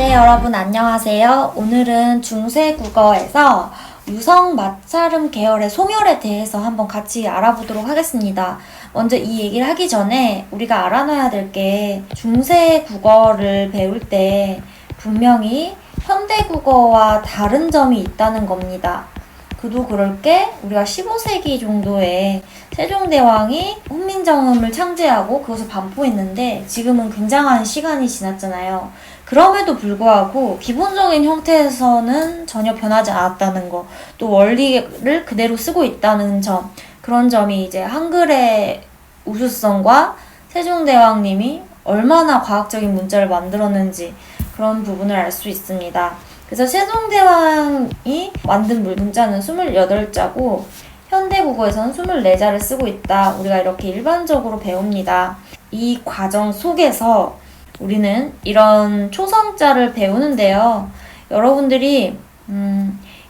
네, 여러분 안녕하세요. 오늘은 중세 국어에서 유성 맞차름 계열의 소멸에 대해서 한번 같이 알아보도록 하겠습니다. 먼저 이 얘기를 하기 전에 우리가 알아놔야 될 게 중세 국어를 배울 때 분명히 현대 국어와 다른 점이 있다는 겁니다. 그도 그럴 게 우리가 15세기 정도에 세종대왕이 훈민정음을 창제하고 그것을 반포했는데 지금은 굉장한 시간이 지났잖아요. 그럼에도 불구하고 기본적인 형태에서는 전혀 변하지 않았다는 거, 또 원리를 그대로 쓰고 있다는 점, 그런 점이 이제 한글의 우수성과 세종대왕님이 얼마나 과학적인 문자를 만들었는지 그런 부분을 알 수 있습니다. 그래서 세종대왕이 만든 문자는 28자고 현대국어에서는 24자를 쓰고 있다. 우리가 이렇게 일반적으로 배웁니다. 이 과정 속에서 우리는 이런 초성자를 배우는데요. 여러분들이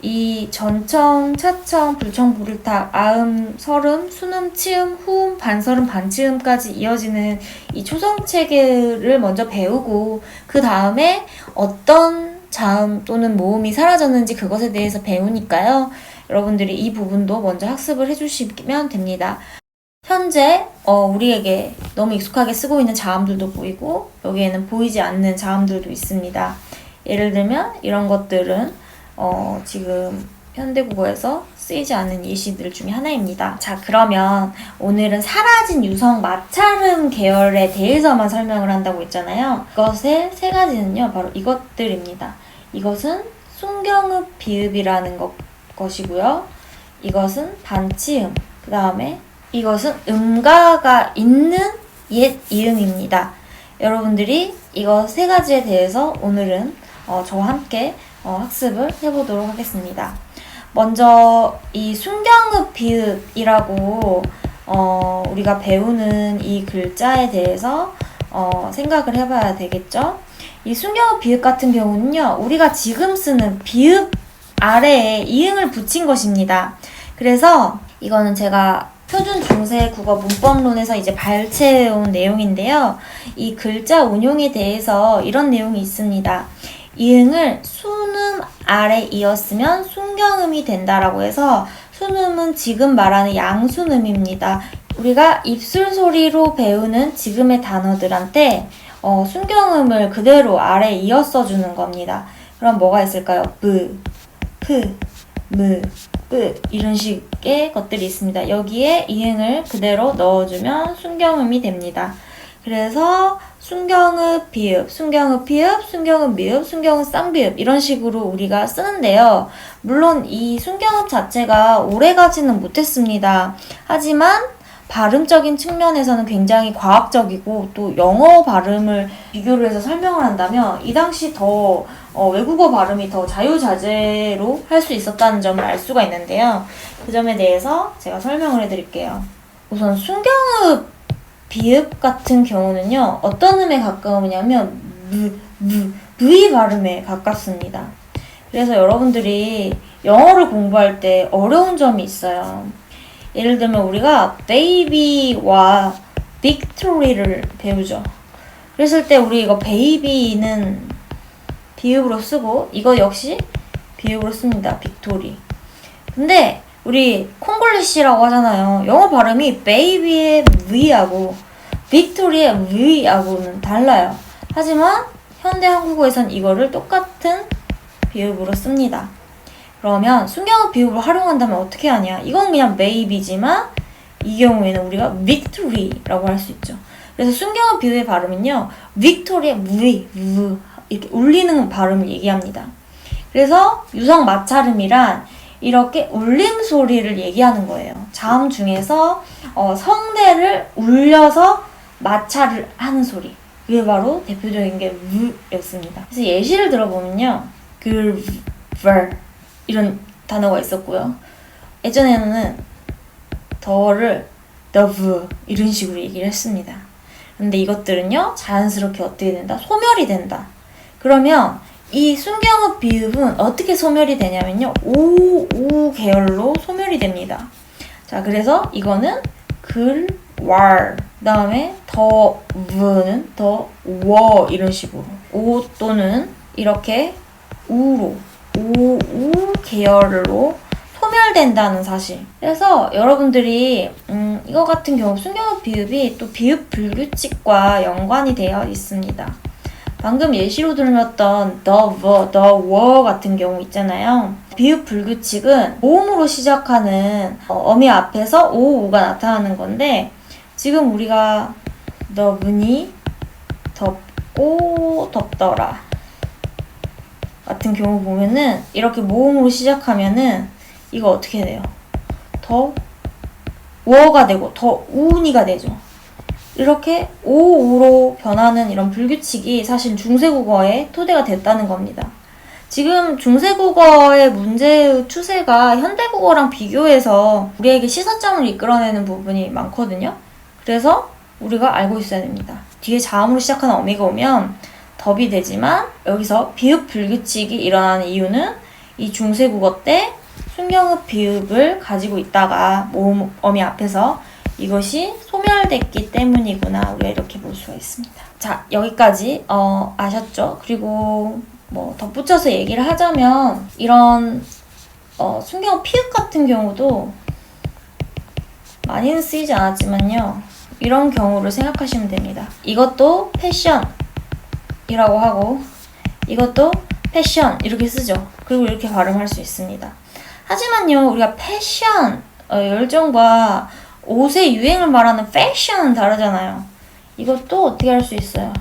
이 전청, 차청, 불청, 불을탁, 아음, 설음, 순음, 치음, 후음, 반설음, 반치음까지 이어지는 이 초성 체계를 먼저 배우고 그 다음에 어떤 자음 또는 모음이 사라졌는지 그것에 대해서 배우니까요. 여러분들이 이 부분도 먼저 학습을 해주시면 됩니다. 현재 우리에게 너무 익숙하게 쓰고 있는 자음들도 보이고 여기에는 보이지 않는 자음들도 있습니다. 예를 들면 이런 것들은 지금 현대국어에서 쓰이지 않는 예시들 중에 하나입니다. 자, 그러면 오늘은 사라진 유성 맞차름 계열에 대해서만 설명을 한다고 했잖아요. 이것의 세 가지는요, 바로 이것들입니다. 이것은 순경읍 비읍이라는 것이고요. 이것은 반치음, 그 다음에 이것은 음가가 있는 옛 이음입니다. 여러분들이 이거 세 가지에 대해서 오늘은 저와 함께 학습을 해보도록 하겠습니다. 먼저 이 순경읍 비읍이라고 우리가 배우는 이 글자에 대해서 생각을 해봐야 되겠죠? 이 순경읍 비읍 같은 경우는요, 우리가 지금 쓰는 비읍 아래에 이응을 붙인 것입니다. 그래서 이거는 제가 표준 중세 국어 문법론에서 이제 발췌해온 내용인데요. 이 글자 운용에 대해서 이런 내용이 있습니다. 이응을 순음 아래 이었으면 순경음이 된다라고 해서 순음은 지금 말하는 양순음입니다. 우리가 입술 소리로 배우는 지금의 단어들한테 순경음을 그대로 아래 이어 써주는 겁니다. 그럼 뭐가 있을까요? 브, 프, 무, 뿌 이런 식의 것들이 있습니다. 여기에 이응을 그대로 넣어주면 순경음이 됩니다. 그래서 순경읍 비읍, 순경읍 피읍, 순경읍 미읍, 순경읍 쌍비읍 이런 식으로 우리가 쓰는데요. 물론 이 순경읍 자체가 오래가지는 못했습니다. 하지만 발음적인 측면에서는 굉장히 과학적이고 또 영어 발음을 비교를 해서 설명을 한다면 이 당시 더 외국어 발음이 더 자유자재로 할 수 있었다는 점을 알 수가 있는데요. 그 점에 대해서 제가 설명을 해드릴게요. 우선 순경읍 비읍 같은 경우는요, 어떤 음에 가까우냐면 무의 발음에 가깝습니다. 그래서 여러분들이 영어를 공부할 때 어려운 점이 있어요. 예를 들면 우리가 baby와 victory를 배우죠. 그랬을 때 우리 이거 baby는 비읍으로 쓰고 이거 역시 비읍으로 씁니다. victory. 근데 우리 콩글리시라고 하잖아요. 영어 발음이 baby의 V하고 victory의 V하고는 달라요. 하지만 현대 한국어에선 이거를 똑같은 비읍으로 씁니다. 그러면 순경읍 비읍을 활용한다면 어떻게 하냐? 이건 그냥 maybe지만 이 경우에는 우리가 victory라고 할 수 있죠. 그래서 순경읍 비읍의 발음은요, victory의 V, V 이렇게 울리는 발음을 얘기합니다. 그래서 유성 맞차름이란 이렇게 울림 소리를 얘기하는 거예요. 자음 중에서 성대를 울려서 마찰을 하는 소리. 그게 바로 대표적인 게 우였습니다. 그래서 예시를 들어보면요, ver 이런 단어가 있었고요. 예전에는 더를 the 이런 식으로 얘기를 했습니다. 근데 이것들은요, 자연스럽게 어떻게 된다? 소멸이 된다. 그러면 이 순경읍 비읍은 어떻게 소멸이 되냐면요, 오 계열로 소멸이 됩니다. 자, 그래서 이거는 월, 그 다음에 더는 더 워 이런 식으로 오 또는 이렇게 우로 우 계열로 소멸된다는 사실. 그래서 여러분들이 이거 같은 경우 순경업 비읍이 또 비읍 불규칙과 연관이 되어 있습니다. 방금 예시로 들었던 the were 같은 경우 있잖아요. 비읍 불규칙은 모음으로 시작하는 어미 앞에서 오, 우가 나타나는 건데 지금 우리가 너분이 덥고 덥더라 같은 경우 보면은 이렇게 모음으로 시작하면은 이거 어떻게 돼요? 더 워가 되고 더 우니가 되죠. 이렇게 오우로 변하는 이런 불규칙이 사실 중세국어의 토대가 됐다는 겁니다. 지금 중세국어의 문제의 추세가 현대국어랑 비교해서 우리에게 시사점을 이끌어내는 부분이 많거든요. 그래서 우리가 알고 있어야 됩니다. 뒤에 자음으로 시작하는 어미가 오면 덥이 되지만 여기서 비읍 불규칙이 일어나는 이유는 이 중세국어 때 순경읍 비읍을 가지고 있다가 모음 어미 앞에서 이것이 소멸됐기 때문이구나. 우리가 이렇게 볼 수가 있습니다. 자, 여기까지 아셨죠? 그리고 뭐 덧붙여서 얘기를 하자면 이런 순경어 피읍 같은 경우도 많이는 쓰이지 않았지만요. 이런 경우를 생각하시면 됩니다. 이것도 패션이라고 하고 이것도 패션 이렇게 쓰죠. 그리고 이렇게 발음할 수 있습니다. 하지만요. 우리가 패션 열정과 옷의 유행을 말하는 패션은 다르잖아요. 이것도 어떻게 할 수 있어요?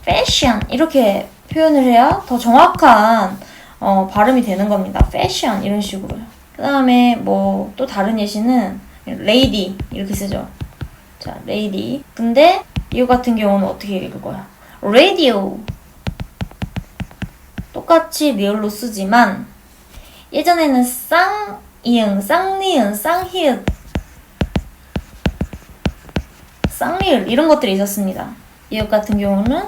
패션 이렇게 표현을 해야 더 정확한 발음이 되는 겁니다. 패션 이런 식으로요. 그 다음에 뭐 또 다른 예시는 lady 이렇게 쓰죠. 자, lady. 근데 이거 같은 경우는 어떻게 읽을 거야? radio. 똑같이 리을로 쓰지만 예전에는 쌍이응, 쌍니은, 쌍히읗, 쌍리을 이런 것들이 있었습니다. 이것 같은 경우는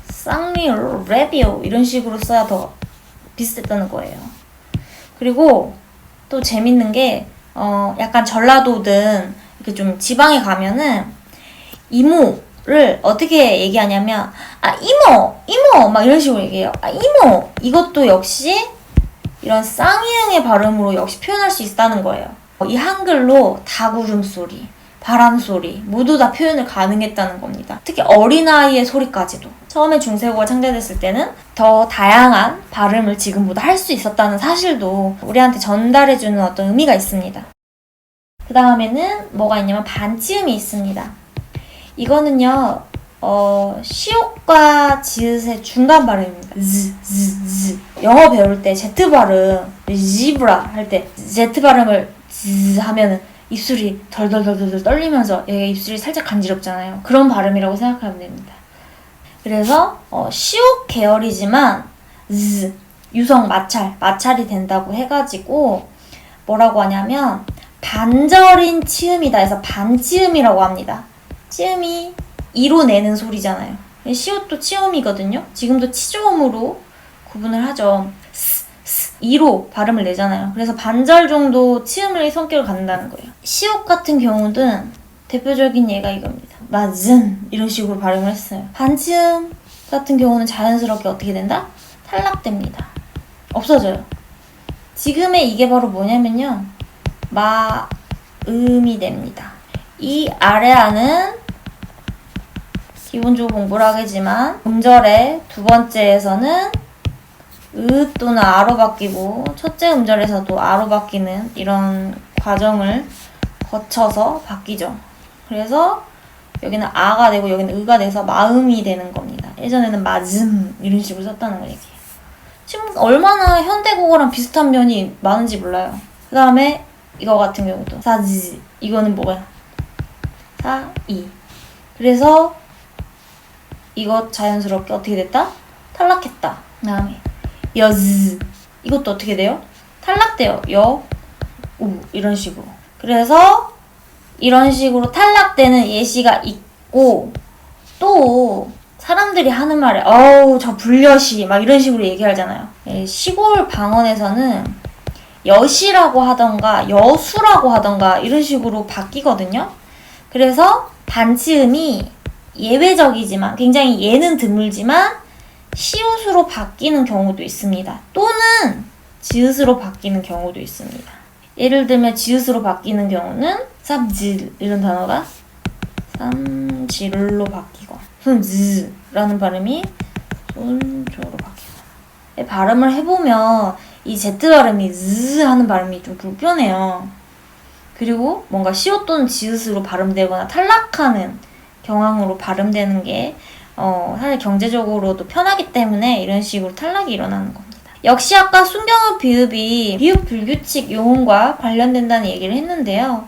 쌍리을, 라디오 이런 식으로 써야 더 비슷했다는 거예요. 그리고 또 재밌는 게 약간 전라도든 이렇게 좀 지방에 가면은 이모를 어떻게 얘기하냐면 이모 막 이런 식으로 얘기해요. 이모 이것도 역시 이런 쌍이응의 발음으로 역시 표현할 수 있다는 거예요. 이 한글로 닭울음 소리, 바람 소리 모두 다 표현을 가능했다는 겁니다. 특히 어린아이의 소리까지도. 처음에 중세국어가 창제됐을 때는 더 다양한 발음을 지금보다 할 수 있었다는 사실도 우리한테 전달해주는 어떤 의미가 있습니다. 그 다음에는 뭐가 있냐면 반치음이 있습니다. 이거는요 시옷과 지읒의 중간 발음입니다. z. 영어 배울 때 Z 발음, zebra 할 때 Z 발음을 z 하면은 입술이 덜덜덜덜 떨리면서 얘 입술이 살짝 간지럽잖아요. 그런 발음이라고 생각하면 됩니다. 그래서 시옷 계열이지만 z, 유성 마찰이 된다고 해가지고 뭐라고 하냐면 반절인 치음이다 해서 반치음이라고 합니다. 치음이 이로 내는 소리잖아요. 시옷도 치음이거든요. 지금도 치조음으로 구분을 하죠. 이로 발음을 내잖아요. 그래서 반절 정도 치음의 성격을 갖는다는 거예요. 시옷 같은 경우는 대표적인 예가 이겁니다. 맞은 이런 식으로 발음을 했어요. 반치음 같은 경우는 자연스럽게 어떻게 된다? 탈락됩니다. 없어져요. 지금의 이게 바로 뭐냐면요. 마음이 됩니다. 이 아래아는 기본적으로 공부를 하겠지만 음절의 두 번째에서는 으 또는 아로 바뀌고 첫째 음절에서도 아로 바뀌는 이런 과정을 거쳐서 바뀌죠. 그래서 여기는 아가 되고 여기는 으가 돼서 마음이 되는 겁니다. 예전에는 맞음 이런 식으로 썼다는 걸 얘기해요. 지금 얼마나 현대국어랑 비슷한 면이 많은지 몰라요. 그 다음에 이거 같은 경우도 사지 이거는 뭐야? 사이. 그래서 이거 자연스럽게 어떻게 됐다? 탈락했다. 그 다음에 여즈 이것도 어떻게 돼요? 탈락돼요. 우 이런 식으로. 그래서 이런 식으로 탈락되는 예시가 있고 또 사람들이 하는 말에 어우 저 불려시 막 이런 식으로 얘기하잖아요. 시골 방언에서는 여시라고 하던가 여수라고 하던가 이런 식으로 바뀌거든요. 그래서 반치음이 예외적이지만 굉장히 예는 드물지만 시옷으로 바뀌는 경우도 있습니다. 또는 지읒으로 바뀌는 경우도 있습니다. 예를 들면 지읒으로 바뀌는 경우는 쌈질 이런 단어가 쌈질로 바뀌고 손즈라는 발음이 손조로 바뀌고 발음을 해보면 이 Z 발음이 즈 하는 발음이 좀 불편해요. 그리고 뭔가 시옷 또는 지읒으로 발음되거나 탈락하는 경향으로 발음되는 게 사실 경제적으로도 편하기 때문에 이런 식으로 탈락이 일어나는 겁니다. 역시 아까 순경어 비읍이 비읍 불규칙 용음과 관련된다는 얘기를 했는데요.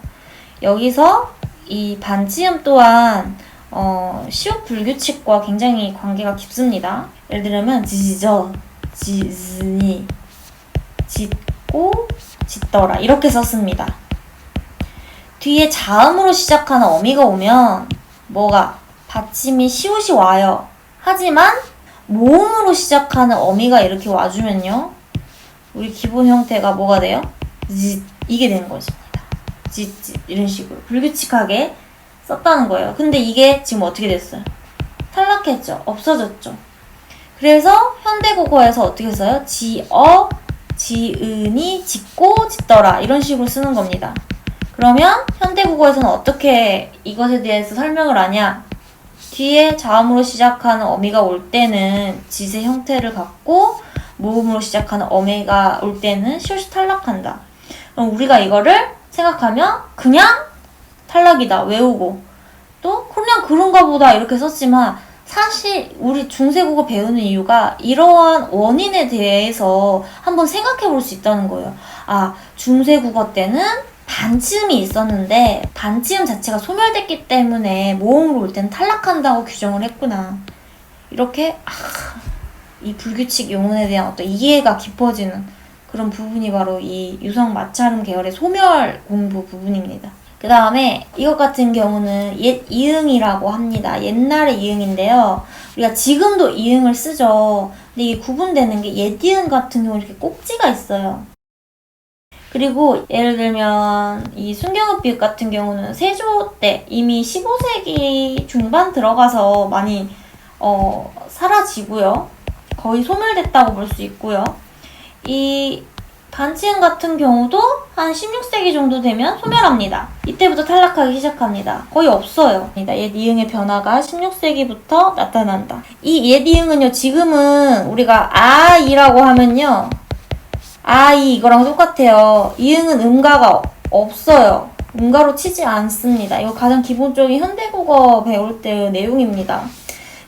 여기서 이 반지음 또한 시옷 불규칙과 굉장히 관계가 깊습니다. 예를 들면 지지저, 지즈니, 짖고, 짖더라 이렇게 썼습니다. 뒤에 자음으로 시작하는 어미가 오면 뭐가 받침이 시옷이 와요. 하지만 모음으로 시작하는 어미가 이렇게 와주면요. 우리 기본 형태가 뭐가 돼요? 이게 되는 것입니다. 이런 식으로 불규칙하게 썼다는 거예요. 근데 이게 지금 어떻게 됐어요? 탈락했죠. 없어졌죠. 그래서 현대국어에서 어떻게 써요? 지어, 지은이, 짖고, 짖더라 이런 식으로 쓰는 겁니다. 그러면 현대국어에서는 어떻게 이것에 대해서 설명을 하냐? 뒤에 자음으로 시작하는 어미가 올 때는 짖의 형태를 갖고 모음으로 시작하는 어미가 올 때는 시옷이 탈락한다. 그럼 우리가 이거를 생각하면 그냥 탈락이다 외우고 또 그냥 그런가 보다 이렇게 썼지만 사실 우리 중세국어 배우는 이유가 이러한 원인에 대해서 한번 생각해 볼 수 있다는 거예요. 아, 중세국어 때는 반지음이 있었는데 반지음 자체가 소멸됐기 때문에 모음으로 올 때는 탈락한다고 규정을 했구나. 이렇게 이 불규칙 용언에 대한 어떤 이해가 깊어지는 그런 부분이 바로 이 유성 마찰음 계열의 소멸 공부 부분입니다. 그 다음에 이것 같은 경우는 옛 이응이라고 합니다. 옛날의 이응인데요. 우리가 지금도 이응을 쓰죠. 근데 이게 구분되는 게 옛 이응 같은 경우 이렇게 꼭지가 있어요. 그리고 예를 들면 이 순경읍 비읍 같은 경우는 세조 때 이미 15세기 중반 들어가서 많이 사라지고요. 거의 소멸됐다고 볼 수 있고요. 이 반치음 같은 경우도 한 16세기 정도 되면 소멸합니다. 이때부터 탈락하기 시작합니다. 거의 없어요. 옛 이응의 변화가 16세기부터 나타난다. 이 옛 이응은요, 지금은 우리가 아이라고 하면요, 아이 이거랑 똑같아요. 이응은 음가가 없어요. 음가로 치지 않습니다. 이거 가장 기본적인 현대국어 배울 때 내용입니다.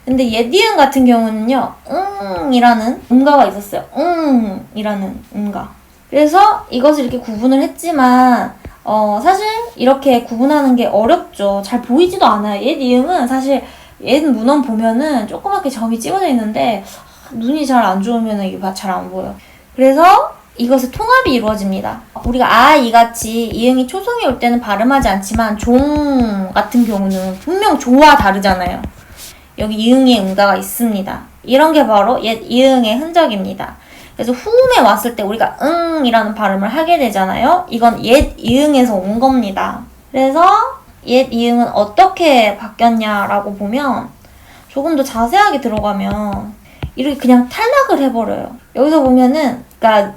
근데 옛 이응 같은 경우는요, 이라는 음가가 있었어요. 이라는 음가. 그래서 이것을 이렇게 구분을 했지만 사실 이렇게 구분하는 게 어렵죠. 잘 보이지도 않아요. 옛 이응은 사실 옛 문헌 보면은 조그맣게 점이 찍어져 있는데 눈이 잘 안 좋으면 이게 잘 안 보여. 그래서 이것의 통합이 이루어집니다. 우리가 이같이 이응이 초성이 올 때는 발음하지 않지만 종 같은 경우는 분명 조와 다르잖아요. 여기 이응의 음가가 있습니다. 이런 게 바로 옛 이응의 흔적입니다. 그래서 후음에 왔을 때 우리가 이라는 발음을 하게 되잖아요. 이건 옛 이응에서 온 겁니다. 그래서 옛 이응은 어떻게 바뀌었냐라고 보면 조금 더 자세하게 들어가면 이렇게 그냥 탈락을 해버려요. 여기서 보면은 그러니까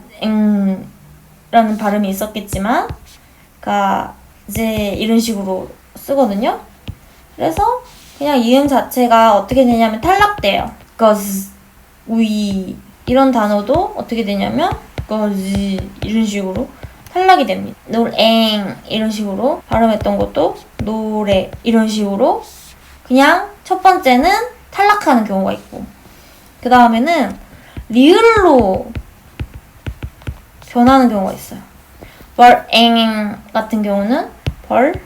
라는 발음이 있었겠지만 그러니까 이제 이런 식으로 쓰거든요. 그래서 그냥 이응 자체가 어떻게 되냐면 탈락돼요. cause, we 이런 단어도 어떻게 되냐면 cause 이런 식으로 탈락이 됩니다. 노랭 이런 식으로 발음했던 것도 노래 이런 식으로 그냥 첫 번째는 탈락하는 경우가 있고 그 다음에는 리을로 변하는 경우가 있어요. 벌앵 같은 경우는 벌레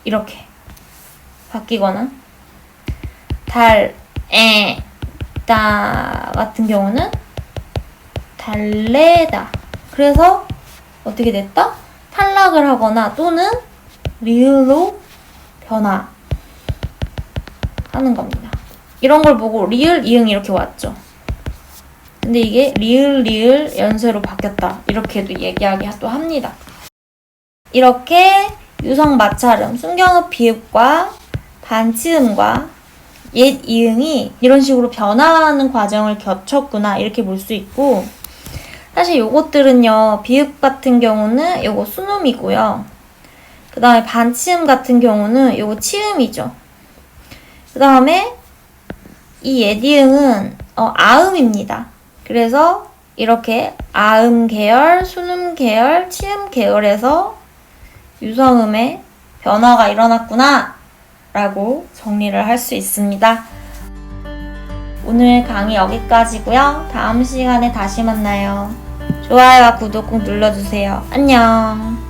이렇게 바뀌거나 달에다 같은 경우는 달래다. 그래서 어떻게 됐다? 탈락을 하거나 또는 리을로 변화하는 겁니다. 이런 걸 보고 리을, 이응 이렇게 왔죠. 근데 이게 리을 연쇄로 바뀌었다. 이렇게도 얘기하기 또 합니다. 이렇게 유성 마찰음, 순경읍 비읍과 반치음과 옛 이응이 이런 식으로 변화하는 과정을 거쳤구나 이렇게 볼 수 있고, 사실 요것들은요, 비읍 같은 경우는 요거 순음이고요. 그 다음에 반치음 같은 경우는 요거 치음이죠. 그 다음에 이 예디응은 아음입니다. 그래서 이렇게 아음 계열, 순음 계열, 치음 계열에서 유성음의 변화가 일어났구나 라고 정리를 할 수 있습니다. 오늘 강의 여기까지고요. 다음 시간에 다시 만나요. 좋아요와 구독 꼭 눌러주세요. 안녕.